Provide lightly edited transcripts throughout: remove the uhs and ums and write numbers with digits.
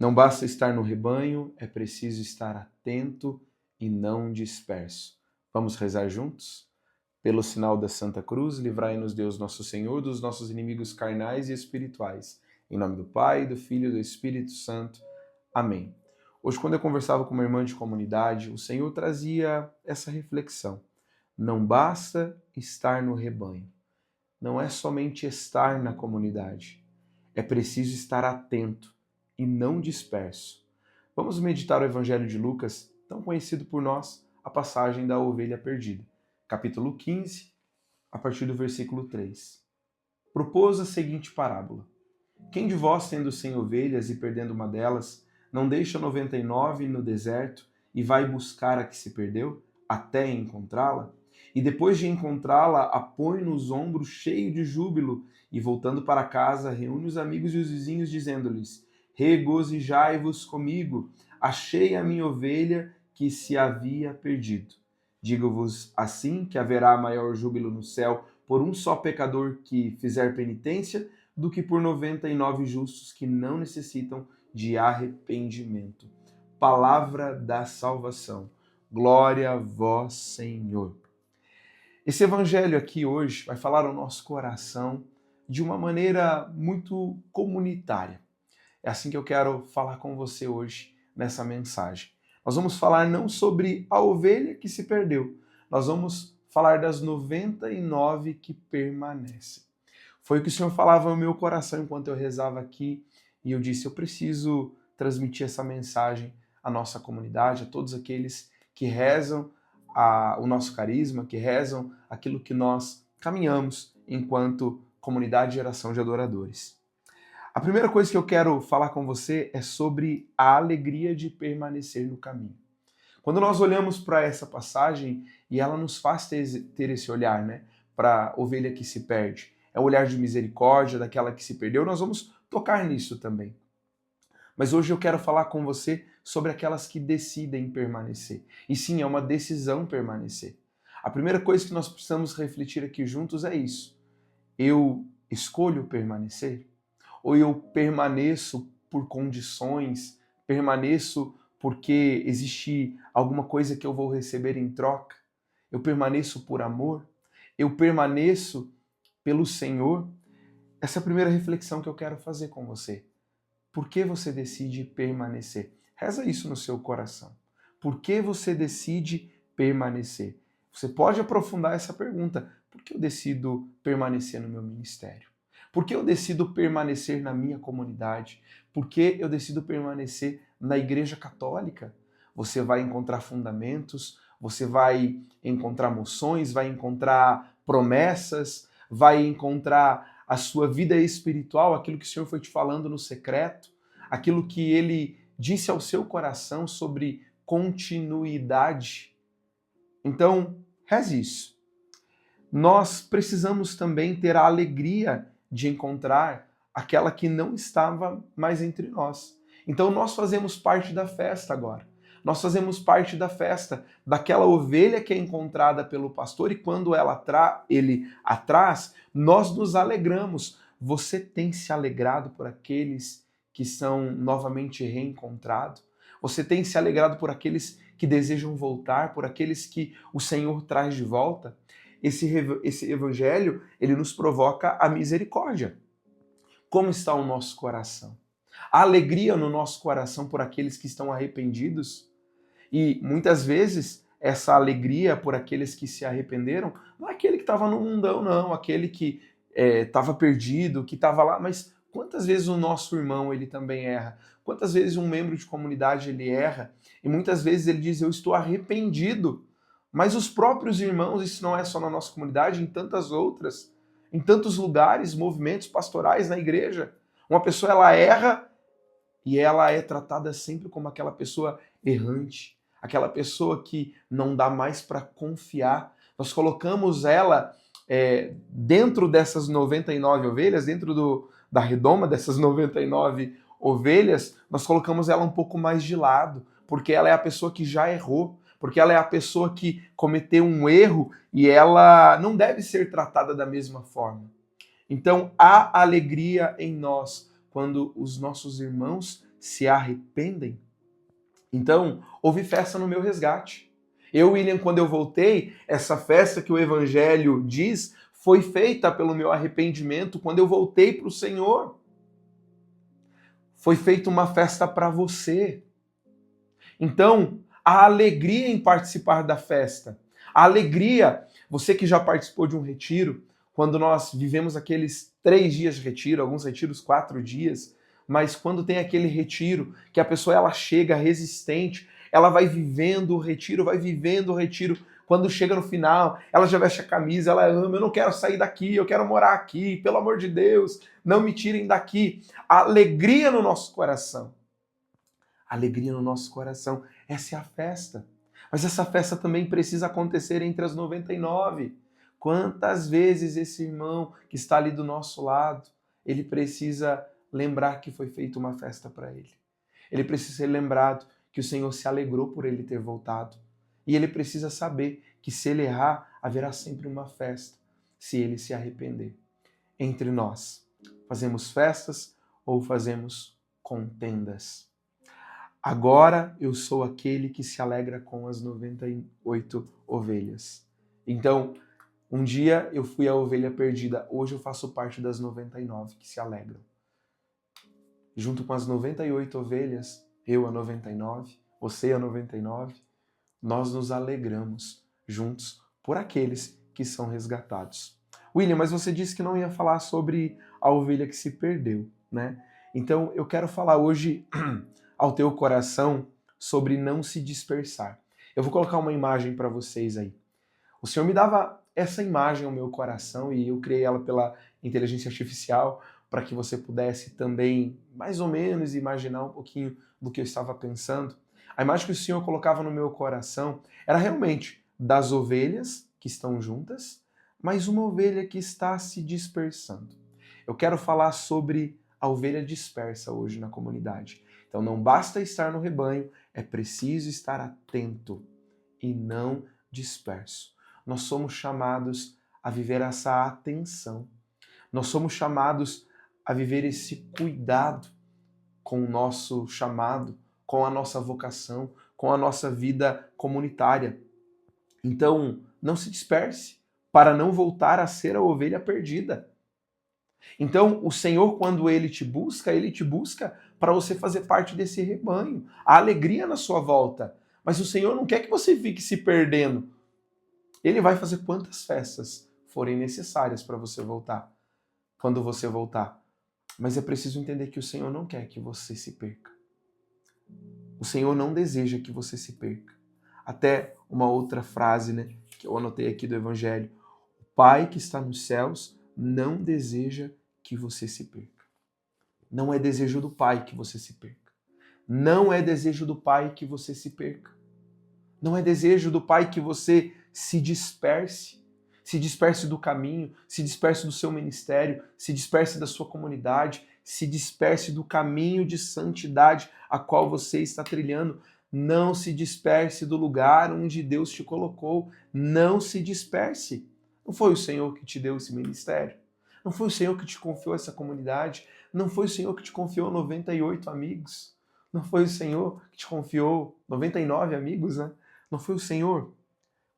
Não basta estar no rebanho, é preciso estar atento e não disperso. Vamos rezar juntos? Pelo sinal da Santa Cruz, livrai-nos Deus nosso Senhor dos nossos inimigos carnais e espirituais. Em nome do Pai, do Filho e do Espírito Santo. Amém. Hoje, quando eu conversava com uma irmã de comunidade, o Senhor trazia essa reflexão. Não basta estar no rebanho. Não é somente estar na comunidade. É preciso estar atento e não disperso. Vamos meditar o Evangelho de Lucas, tão conhecido por nós, a passagem da ovelha perdida. Capítulo 15, a partir do versículo 3. Propôs a seguinte parábola. Quem de vós, tendo 100 ovelhas e perdendo uma delas, não deixa 99 no deserto e vai buscar a que se perdeu, até encontrá-la? E depois de encontrá-la, a põe nos ombros cheio de júbilo e, voltando para casa, reúne os amigos e os vizinhos, dizendo-lhes: regozijai-vos comigo, achei a minha ovelha que se havia perdido. Digo-vos assim que haverá maior júbilo no céu por um só pecador que fizer penitência do que por 99 justos que não necessitam de arrependimento. Palavra da salvação. Glória a vós, Senhor. Esse evangelho aqui hoje vai falar ao nosso coração de uma maneira muito comunitária. É assim que eu quero falar com você hoje nessa mensagem. Nós vamos falar não sobre a ovelha que se perdeu, nós vamos falar das 99 que permanecem. Foi o que o Senhor falava no meu coração enquanto eu rezava aqui e eu disse, eu preciso transmitir essa mensagem à nossa comunidade, a todos aqueles que rezam o nosso carisma, que rezam aquilo que nós caminhamos enquanto comunidade e geração de adoradores. A primeira coisa que eu quero falar com você é sobre a alegria de permanecer no caminho. Quando nós olhamos para essa passagem e ela nos faz ter esse olhar, né, para a ovelha que se perde, é o olhar de misericórdia daquela que se perdeu, nós vamos tocar nisso também. Mas hoje eu quero falar com você sobre aquelas que decidem permanecer. E sim, é uma decisão permanecer. A primeira coisa que nós precisamos refletir aqui juntos é isso. Eu escolho permanecer? Ou eu permaneço por condições, permaneço porque existe alguma coisa que eu vou receber em troca? Eu permaneço por amor? Eu permaneço pelo Senhor? Essa é a primeira reflexão que eu quero fazer com você. Por que você decide permanecer? Reza isso no seu coração. Por que você decide permanecer? Você pode aprofundar essa pergunta. Por que eu decido permanecer no meu ministério? Por que eu decido permanecer na minha comunidade? Por que eu decido permanecer na Igreja Católica? Você vai encontrar fundamentos, você vai encontrar moções, vai encontrar promessas, vai encontrar a sua vida espiritual, aquilo que o Senhor foi te falando no secreto, aquilo que Ele disse ao seu coração sobre continuidade. Então, reze isso. Nós precisamos também ter a alegria de encontrar aquela que não estava mais entre nós. Então nós fazemos parte da festa agora. Nós fazemos parte da festa daquela ovelha que é encontrada pelo pastor e quando ele a traz, nós nos alegramos. Você tem se alegrado por aqueles que são novamente reencontrados? Você tem se alegrado por aqueles que desejam voltar, por aqueles que o Senhor traz de volta? Esse evangelho, ele nos provoca a misericórdia. Como está o nosso coração? A alegria no nosso coração por aqueles que estão arrependidos? E muitas vezes essa alegria por aqueles que se arrependeram não é aquele que estava no mundão, não, aquele que estava perdido, que estava lá, mas quantas vezes o nosso irmão ele também erra? Quantas vezes um membro de comunidade ele erra? E muitas vezes ele diz, eu estou arrependido. Mas os próprios irmãos, isso não é só na nossa comunidade, em tantas outras, em tantos lugares, movimentos pastorais na igreja. Uma pessoa ela erra e ela é tratada sempre como aquela pessoa errante, aquela pessoa que não dá mais para confiar. Nós colocamos ela dentro dessas 99 ovelhas, dentro da redoma dessas 99 ovelhas, nós colocamos ela um pouco mais de lado, porque ela é a pessoa que já errou, porque ela é a pessoa que cometeu um erro e ela não deve ser tratada da mesma forma. Então, há alegria em nós quando os nossos irmãos se arrependem. Então, houve festa no meu resgate. Eu, William, quando eu voltei, essa festa que o Evangelho diz foi feita pelo meu arrependimento quando eu voltei para o Senhor. Foi feita uma festa para você. Então, a alegria em participar da festa, a alegria, você que já participou de um retiro, quando nós vivemos aqueles 3 dias de retiro, alguns retiros 4 dias, mas quando tem aquele retiro que a pessoa ela chega resistente, ela vai vivendo o retiro, vai vivendo o retiro. Quando chega no final, ela já veste a camisa, ela ama, eu não quero sair daqui, eu quero morar aqui, pelo amor de Deus, não me tirem daqui. A alegria no nosso coração. Alegria no nosso coração. Essa é a festa. Mas essa festa também precisa acontecer entre as 99. Quantas vezes esse irmão que está ali do nosso lado, ele precisa lembrar que foi feita uma festa para ele. Ele precisa ser lembrado que o Senhor se alegrou por ele ter voltado. E ele precisa saber que se ele errar, haverá sempre uma festa, se ele se arrepender. Entre nós, fazemos festas ou fazemos contendas? Agora eu sou aquele que se alegra com as 98 ovelhas. Então, um dia eu fui a ovelha perdida, hoje eu faço parte das 99 que se alegram. Junto com as 98 ovelhas, eu a 99, você a 99, nós nos alegramos juntos por aqueles que são resgatados. William, mas você disse que não ia falar sobre a ovelha que se perdeu, né? Então eu quero falar hoje ao teu coração sobre não se dispersar. Eu vou colocar uma imagem para vocês aí. O Senhor me dava essa imagem ao meu coração e eu criei ela pela inteligência artificial para que você pudesse também, mais ou menos, imaginar um pouquinho do que eu estava pensando. A imagem que o Senhor colocava no meu coração era realmente das ovelhas que estão juntas, mas uma ovelha que está se dispersando. Eu quero falar sobre a ovelha dispersa hoje na comunidade. Então não basta estar no rebanho, é preciso estar atento e não disperso. Nós somos chamados a viver essa atenção. Nós somos chamados a viver esse cuidado com o nosso chamado, com a nossa vocação, com a nossa vida comunitária. Então, não se disperse para não voltar a ser a ovelha perdida. Então, o Senhor, quando Ele te busca para você fazer parte desse rebanho. A alegria na sua volta. Mas o Senhor não quer que você fique se perdendo. Ele vai fazer quantas festas forem necessárias para você voltar. Quando você voltar. Mas é preciso entender que o Senhor não quer que você se perca. O Senhor não deseja que você se perca. Até uma outra frase, né, que eu anotei aqui do Evangelho. O Pai que está nos céus não deseja que você se perca. Não é desejo do Pai que você se perca. Não é desejo do Pai que você se perca. Não é desejo do Pai que você se disperse do caminho, se disperse do seu ministério, se disperse da sua comunidade, se disperse do caminho de santidade a qual você está trilhando. Não se disperse do lugar onde Deus te colocou. Não se disperse. Não foi o Senhor que te deu esse ministério? Não foi o Senhor que te confiou essa comunidade? Não foi o Senhor que te confiou 98 amigos? Não foi o Senhor que te confiou 99 amigos, né? Não foi o Senhor?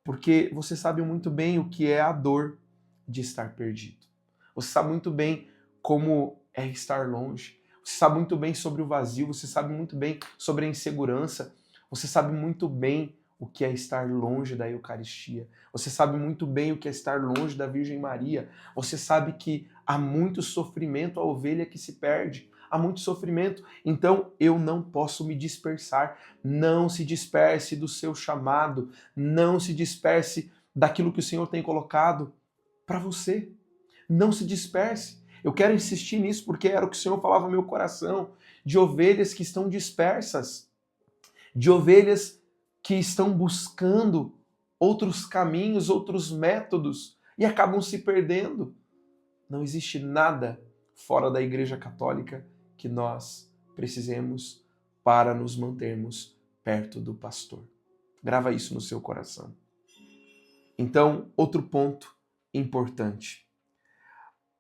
Porque você sabe muito bem o que é a dor de estar perdido. Você sabe muito bem como é estar longe. Você sabe muito bem sobre o vazio, você sabe muito bem sobre a insegurança. Você sabe muito bem o que é estar longe da Eucaristia. Você sabe muito bem o que é estar longe da Virgem Maria. Você sabe que há muito sofrimento à ovelha que se perde. Há muito sofrimento. Então eu não posso me dispersar. Não se disperse do seu chamado. Não se disperse daquilo que o Senhor tem colocado para você. Não se disperse. Eu quero insistir nisso porque era o que o Senhor falava no meu coração. De ovelhas que estão dispersas. De ovelhas que estão buscando outros caminhos, outros métodos e acabam se perdendo. Não existe nada fora da Igreja Católica que nós precisemos para nos mantermos perto do pastor. Grava isso no seu coração. Então, outro ponto importante.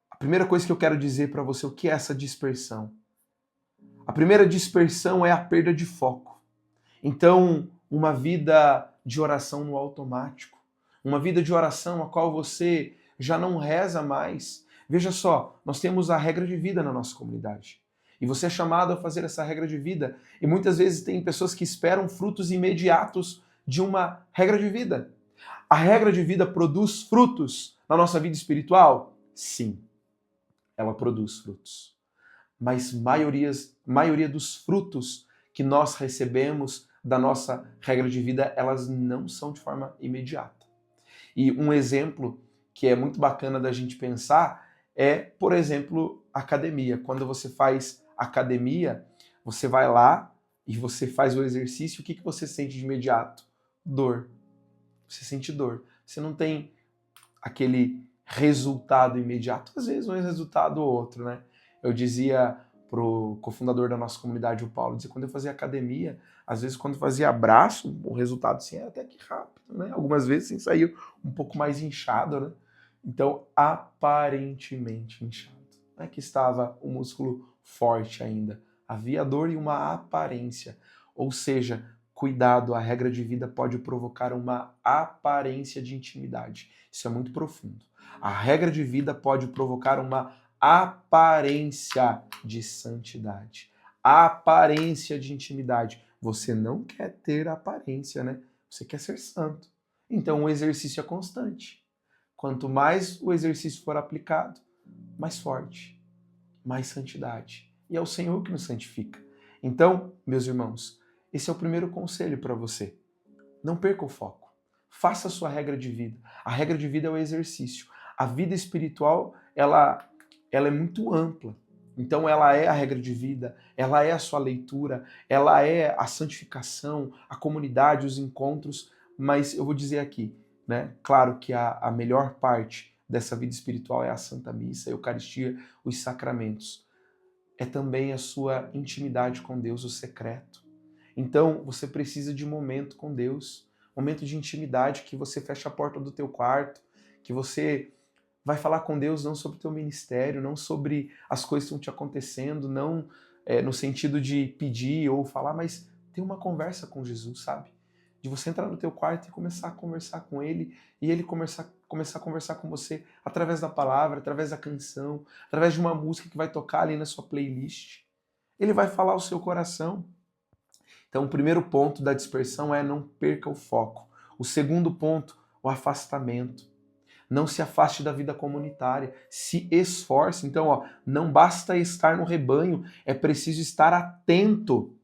A primeira coisa que eu quero dizer para você, o que é essa dispersão? A primeira dispersão é a perda de foco. Então, uma vida de oração no automático, uma vida de oração a qual você já não reza mais. Veja só, nós temos a regra de vida na nossa comunidade. E você é chamado a fazer essa regra de vida. E muitas vezes tem pessoas que esperam frutos imediatos de uma regra de vida. A regra de vida produz frutos na nossa vida espiritual? Sim, ela produz frutos. Mas maioria dos frutos que nós recebemos da nossa regra de vida, elas não são de forma imediata. E um exemplo que é muito bacana da gente pensar é, por exemplo, academia. Quando você faz academia, você vai lá e você faz o exercício, o que você sente de imediato? Dor. Você sente dor. Você não tem aquele resultado imediato, às vezes um resultado ou outro, né? Eu dizia pro cofundador da nossa comunidade, o Paulo, dizia, quando eu fazia academia, às vezes quando eu fazia abraço, o resultado assim era até que rápido, né? Algumas vezes assim, saiu um pouco mais inchado, né? Então, aparentemente inchado. Não é que estava o músculo forte ainda. Havia dor e uma aparência. Ou seja, cuidado, a regra de vida pode provocar uma aparência de intimidade. Isso é muito profundo. A regra de vida pode provocar uma aparência de santidade. A aparência de intimidade. Você não quer ter aparência, né? Você quer ser santo. Então o exercício é constante. Quanto mais o exercício for aplicado, mais forte, mais santidade. E é o Senhor que nos santifica. Então, meus irmãos, esse é o primeiro conselho para você. Não perca o foco. Faça a sua regra de vida. A regra de vida é o exercício. A vida espiritual, ela é muito ampla. Então ela é a regra de vida, ela é a sua leitura, ela é a santificação, a comunidade, os encontros, mas eu vou dizer aqui, né? Claro que a melhor parte dessa vida espiritual é a Santa Missa, a Eucaristia, os sacramentos. É também a sua intimidade com Deus, o secreto. Então você precisa de um momento com Deus, momento de intimidade, que você fecha a porta do teu quarto, que você vai falar com Deus não sobre o teu ministério, não sobre as coisas que estão te acontecendo, não no sentido de pedir ou falar, mas ter uma conversa com Jesus, sabe? De você entrar no teu quarto e começar a conversar com Ele, e Ele começar a conversar com você através da palavra, através da canção, através de uma música que vai tocar ali na sua playlist. Ele vai falar ao seu coração. Então, o primeiro ponto da dispersão é não perca o foco. O segundo ponto, o afastamento. Não se afaste da vida comunitária, se esforce. Então, não basta estar no rebanho, é preciso estar atento.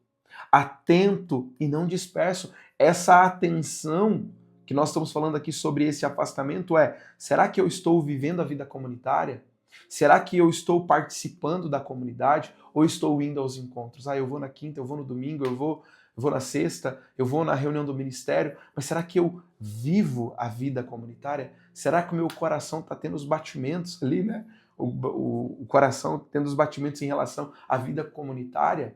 Atento e não disperso. Essa atenção que nós estamos falando aqui sobre esse afastamento será que eu estou vivendo a vida comunitária? Será que eu estou participando da comunidade ou estou indo aos encontros? Eu vou na quinta, eu vou no domingo, eu vou na sexta, eu vou na reunião do ministério, mas será que eu vivo a vida comunitária? Será que o meu coração está tendo os batimentos ali, né? O coração tendo os batimentos em relação à vida comunitária?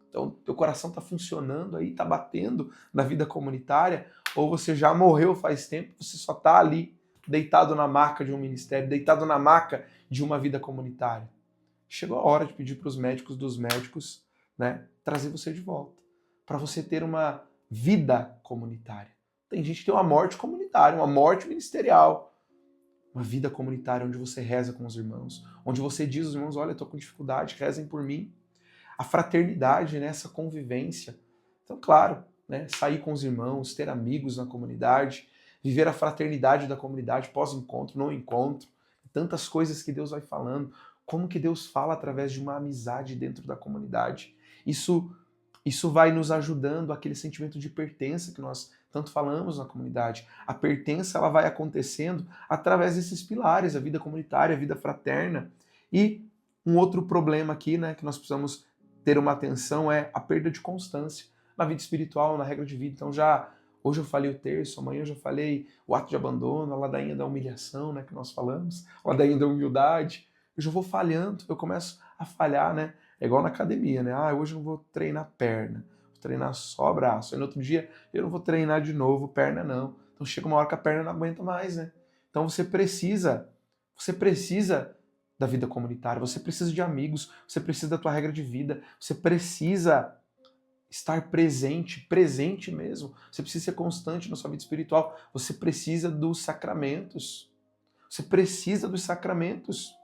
Então, teu coração está funcionando aí, está batendo na vida comunitária, ou você já morreu faz tempo, você só está ali, deitado na maca de um ministério, deitado na maca de uma vida comunitária. Chegou a hora de pedir para os médicos dos médicos, né, trazer você de volta, para você ter uma vida comunitária. Tem gente que tem uma morte comunitária, uma morte ministerial, uma vida comunitária onde você reza com os irmãos, onde você diz aos irmãos, olha, eu estou com dificuldade, rezem por mim. A fraternidade, né, essa convivência. Então, claro, né, sair com os irmãos, ter amigos na comunidade, viver a fraternidade da comunidade, pós-encontro, no encontro, tantas coisas que Deus vai falando, como que Deus fala através de uma amizade dentro da comunidade. Isso vai nos ajudando aquele sentimento de pertença que nós tanto falamos na comunidade. A pertença ela vai acontecendo através desses pilares, a vida comunitária, a vida fraterna. E um outro problema aqui, né, que nós precisamos ter uma atenção é a perda de constância na vida espiritual, na regra de vida. Então hoje eu falei o terço, amanhã eu já falei o ato de abandono, a ladainha da humilhação, né, que nós falamos, a ladainha da humildade. Eu já vou falhando, eu começo a falhar, né? É igual na academia, né? Hoje eu não vou treinar perna, vou treinar só braço. Aí no outro dia eu não vou treinar de novo perna, não. Então chega uma hora que a perna não aguenta mais, né? Então você precisa da vida comunitária, você precisa de amigos, você precisa da tua regra de vida, você precisa estar presente, presente mesmo. Você precisa ser constante na sua vida espiritual. Você precisa dos sacramentos. Você precisa dos sacramentos.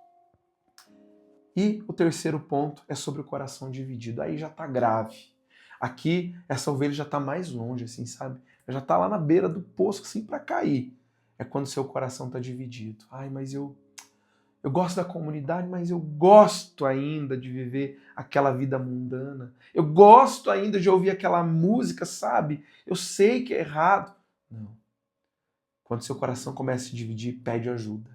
E o terceiro ponto é sobre o coração dividido. Aí já tá grave. Aqui, essa ovelha já tá mais longe, assim, sabe? Já tá lá na beira do poço, assim, para cair. É quando seu coração tá dividido. Ai, mas eu gosto da comunidade, mas eu gosto ainda de viver aquela vida mundana. Eu gosto ainda de ouvir aquela música, sabe? Eu sei que é errado. Não. Quando seu coração começa a se dividir, pede ajuda,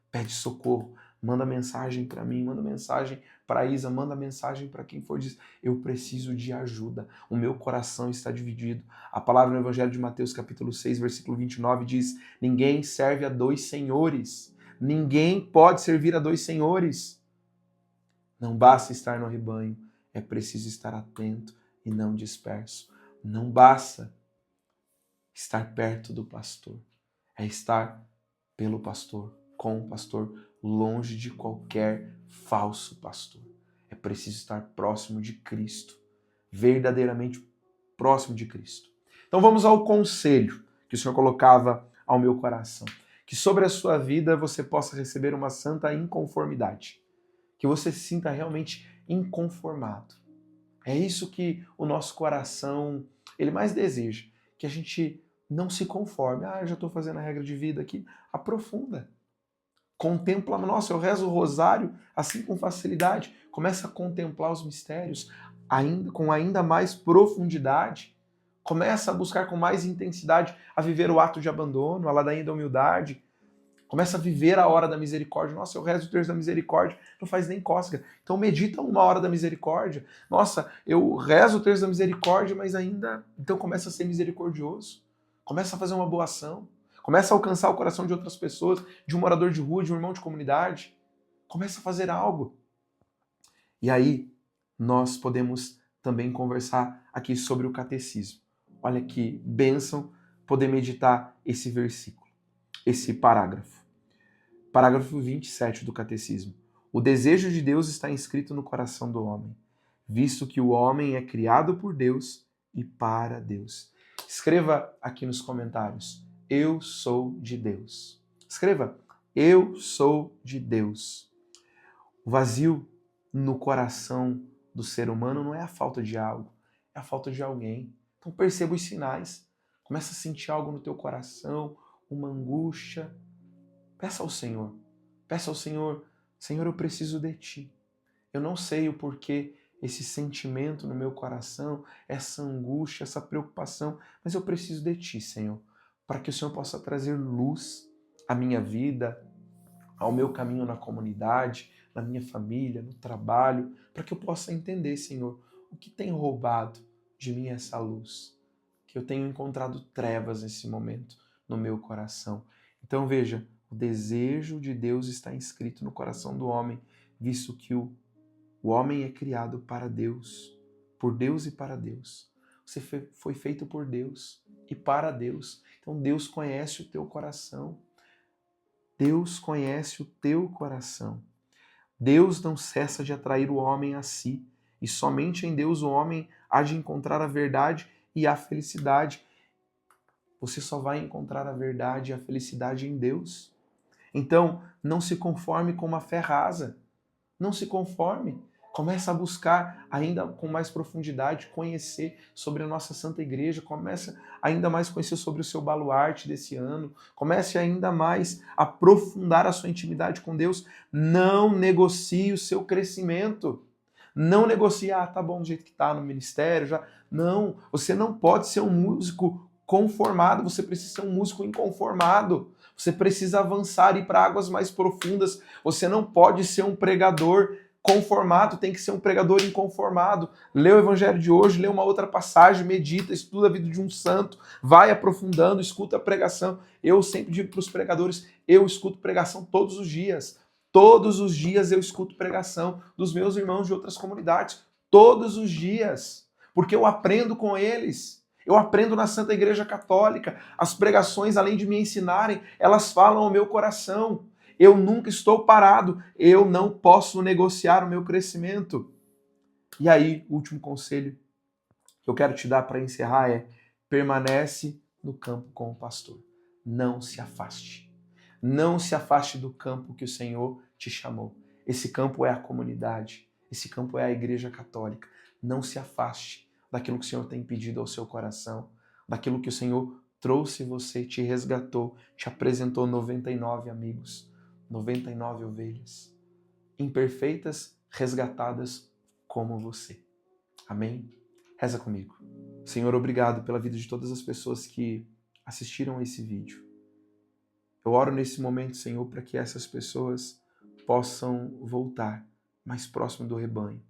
pede socorro, manda mensagem para mim, manda mensagem para Isa, manda mensagem para quem for, diz: eu preciso de ajuda, o meu coração está dividido. A palavra no Evangelho de Mateus, capítulo 6, versículo 29 diz: ninguém serve a dois senhores. Ninguém pode servir a dois senhores. Não basta estar no rebanho, é preciso estar atento e não disperso. Não basta estar perto do pastor, é estar pelo pastor, com o pastor, longe de qualquer falso pastor. É preciso estar próximo de Cristo, verdadeiramente próximo de Cristo. Então vamos ao conselho que o Senhor colocava ao meu coração. Que sobre a sua vida você possa receber uma santa inconformidade. Que você se sinta realmente inconformado. É isso que o nosso coração, ele mais deseja. Que a gente não se conforme. Ah, eu já estou fazendo a regra de vida aqui. Aprofunda. Contempla. Nossa, eu rezo o rosário assim com facilidade. Começa a contemplar os mistérios com ainda mais profundidade. Começa a buscar com mais intensidade a viver o ato de abandono, a ladainha da humildade. Começa a viver a hora da misericórdia. Nossa, eu rezo o terço da misericórdia, não faz nem cócega. Então medita uma hora da misericórdia. Nossa, eu rezo o terço da misericórdia, mas ainda... Então começa a ser misericordioso. Começa a fazer uma boa ação. Começa a alcançar o coração de outras pessoas, de um morador de rua, de um irmão de comunidade. Começa a fazer algo. E aí, nós podemos também conversar aqui sobre o catecismo. Olha que bênção poder meditar esse versículo, esse parágrafo. Parágrafo 27 do catecismo. O desejo de Deus está inscrito no coração do homem, visto que o homem é criado por Deus e para Deus. Escreva aqui nos comentários: eu sou de Deus. Escreva: eu sou de Deus. O vazio no coração do ser humano não é a falta de algo, é a falta de alguém. Então perceba os sinais. Começa a sentir algo no teu coração, uma angústia. Peça ao Senhor. Peça ao Senhor: Senhor, eu preciso de Ti. Eu não sei o porquê esse sentimento no meu coração, essa angústia, essa preocupação, mas eu preciso de Ti, Senhor, para que o Senhor possa trazer luz à minha vida, ao meu caminho na comunidade, na minha família, no trabalho, para que eu possa entender, Senhor, o que tem roubado de mim essa luz, que eu tenho encontrado trevas nesse momento no meu coração. Então veja, o desejo de Deus está inscrito no coração do homem, visto que o homem é criado para Deus, por Deus e para Deus. Você foi feito por Deus e para Deus. Então Deus conhece o teu coração. Deus conhece o teu coração. Deus não cessa de atrair o homem a si. E somente em Deus o homem há de encontrar a verdade e a felicidade. Você só vai encontrar a verdade e a felicidade em Deus. Então, não se conforme com uma fé rasa. Não se conforme. Começa a buscar ainda com mais profundidade, conhecer sobre a nossa Santa Igreja, começa ainda mais conhecer sobre o seu baluarte desse ano, comece ainda mais a aprofundar a sua intimidade com Deus. Não negocie o seu crescimento. Não negocie, tá bom do jeito que tá no ministério, já. Não, você não pode ser um músico conformado, você precisa ser um músico inconformado. Você precisa avançar e ir para águas mais profundas. Você não pode ser um pregador conformado, tem que ser um pregador inconformado. Lê o evangelho de hoje, lê uma outra passagem, medita, estuda a vida de um santo, vai aprofundando, escuta a pregação. Eu sempre digo para os pregadores, eu escuto pregação todos os dias. Todos os dias eu escuto pregação dos meus irmãos de outras comunidades. Todos os dias. Porque eu aprendo com eles. Eu aprendo na Santa Igreja Católica. As pregações, além de me ensinarem, elas falam ao meu coração. eu nunca estou parado, eu não posso negociar o meu crescimento. E aí, o último conselho que eu quero te dar para encerrar é: permanece no campo com o pastor. Não se afaste. Não se afaste do campo que o Senhor te chamou. Esse campo é a comunidade. Esse campo é a Igreja Católica. Não se afaste daquilo que o Senhor tem pedido ao seu coração, daquilo que o Senhor trouxe você, te resgatou, te apresentou 99 amigos, 99 ovelhas, imperfeitas, resgatadas como você. Amém? Reza comigo. Senhor, obrigado pela vida de todas as pessoas que assistiram a esse vídeo. Eu oro nesse momento, Senhor, para que essas pessoas possam voltar mais próximo do rebanho,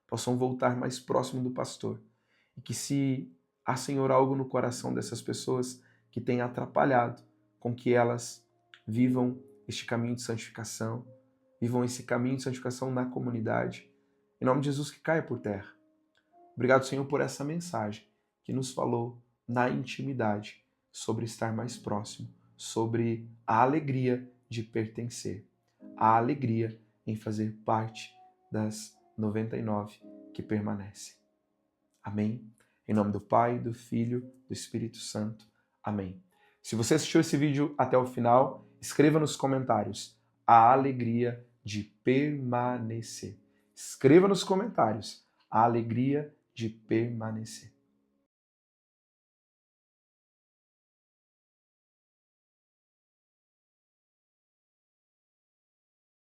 possam voltar mais próximo do pastor. E que se há, Senhor, algo no coração dessas pessoas que tem atrapalhado com que elas vivam este caminho de santificação, vivam esse caminho de santificação na comunidade, em nome de Jesus, que caia por terra. Obrigado, Senhor, por essa mensagem que nos falou na intimidade sobre estar mais próximo, sobre a alegria de pertencer, a alegria em fazer parte das 99 que permanecem. Amém? Em nome do Pai, do Filho, do Espírito Santo. Amém. Se você assistiu esse vídeo até o final, escreva nos comentários a alegria de permanecer. Escreva nos comentários a alegria de permanecer.